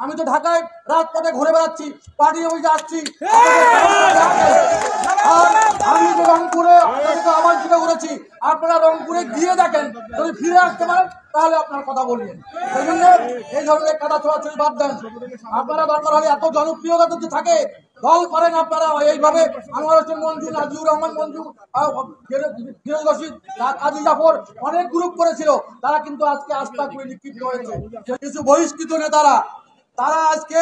আমি তো ঢাকায় রাজপথে ঘুরে বেড়াচ্ছি, পার্টি অফিসে আসছি, আর আমি তো রংপুরে আপনাদেরকে আমন্ত্রিত করেছি। আপনারা রংপুরে গিয়ে দেখেন, যদি ফিরে আসতে পারেন তাহলে আপনার কথা বলবেন। সেই জন্য এই ধরনের কাদা ছোড়াছড়ি বাদ দেন। আপনারা দরকার হলে এত জনপ্রিয়তা যদি থাকে দল করেন আপনারা এইভাবে। আনোয়ার হোসেন মঞ্জু, নাজিউর রহমান মঞ্জু, ফিরোজ রশিদ, কাজী জাফর অনেক গ্রুপ করেছিল, তারা কিন্তু আজকে আস্থা করে নিক্ষিপ্ত হয়েছে। কিছু বহিষ্কৃত নেতারা তারা আজকে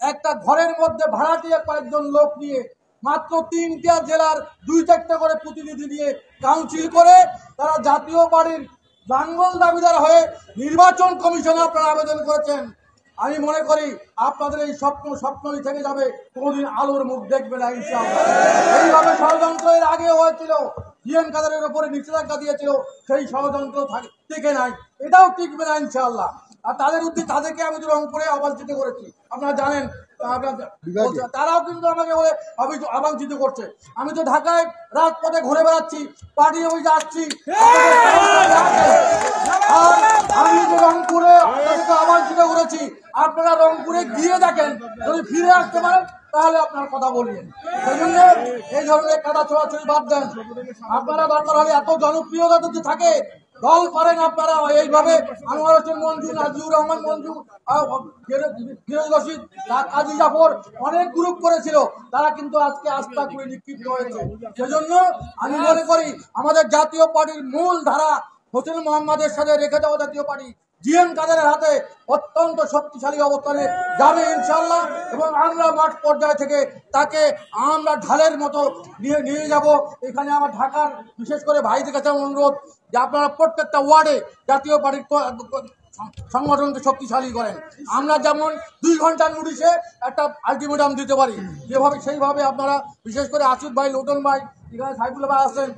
একটা ঘরের মধ্যে ভাড়াটিয়া কয়েকজন লোক নিয়ে মাত্র 3টা জেলার 2-4টা করে প্রতিনিধি নিয়ে কাউন্সিল করে তারা জাতীয় পার্টির লাঙ্গল দাবিদার হয়ে নির্বাচন কমিশনে আপনারা আবেদন করেছেন। আমি মনে করি আপনাদের এই স্বপ্নই থেকে যাবে, কোনোদিন আলোর মুখ দেখবে না ইনশাআল্লাহ। এইভাবে ষড়যন্ত্র এর আগে হয়েছিল, জিএম কাদেরের উপরে নিষেধাজ্ঞা দিয়েছিল, সেই ষড়যন্ত্র টিকে নাই, এটাও টিকবে না ইনশাআল্লাহ। আর তাদেরকে আমি তো রংপুরে আবাঞ্ছিত করেছি, আপনারা জানেন। তারাও কিন্তু আমাকে বলে আবাঞ্ছিত করছে। আমি তো ঢাকায় রাজপথে ঘুরে বেড়াচ্ছি, পার্টি অফিসে আসছি, আর আমি তো রংপুরে আপনাদেরকে আবাঞ্ছিত করেছি। আপনারা রংপুরে গিয়ে দেখেন, যদি ফিরে আসতে পারেন তাহলে আপনার কথা বলবেন। সেই জন্য এই ধরনের কাদা ছোড়াছড়ি বাদ দেন। আপনারা দরকার হলে এত জনপ্রিয়তা যদি থাকে দল করেন আপনারা এইভাবে। আনোয়ার হোসেন মঞ্জু, নাজিউর রহমান মঞ্জু, ফিরোজ রশিদ, কাজী জাফর অনেক গ্রুপ করেছিল, তারা কিন্তু আজকে আস্থা করে নিক্ষিপ্ত হয়েছে। সেজন্য আমি মনে করি আমাদের জাতীয় পার্টির মূল ধারা হোসেন মোহাম্মদের সাথে রেখে দেওয়া জাতীয় পার্টি জিএম কাদেরের হাতে অত্যন্ত শক্তিশালী অবস্থানে যাবে ইনশাআল্লাহ। এবং আমরা মাঠ পর্যায় থেকে তাকে আমরা ঢালের মতো নিয়ে যাব। এখানে আমার ঢাকার বিশেষ করে ভাইদের কাছে অনুরোধ যে আপনারা প্রত্যেকটা ওয়ার্ডে জাতীয় পার্টির সংগঠনকে শক্তিশালী করেন। আমরা যেমন 2 ঘন্টার নোটিশে একটা আলটিমেটাম দিতে পারি, যেভাবে সেইভাবে আপনারা বিশেষ করে আসিফ ভাই, লোটন ভাই, এখানে সাইফুল্লাহ ভাই আছেন,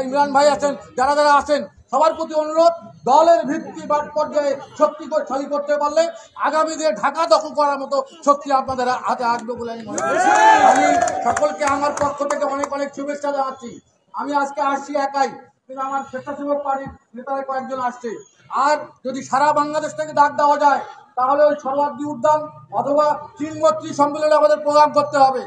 ইমরান ভাই আছেন, যারা যারা আছেন সবার প্রতি অনুরোধ, দলের ভিত্তি মাঠ পর্যায়ে শক্তিশালী করতে পারলে আগামী দিনে ঢাকা দখল করার মতো শক্তি আপনাদের হাতে আসবে বলে আমি মনে করি। আমি সকলকে আমার পক্ষ থেকে অনেক অনেক শুভেচ্ছা জানাচ্ছি। আমি আজকে আসছি একাই, কিন্তু আমার স্বেচ্ছাসেবক পার্টির নেতারা কয়েকজন আসছে। আর যদি সারা বাংলাদেশ থেকে ডাক দেওয়া যায় তাহলে ওই সর্বাদ্রি উদ্যান অথবা 3 সম্মেলনে আমাদের প্রোগ্রাম করতে হবে।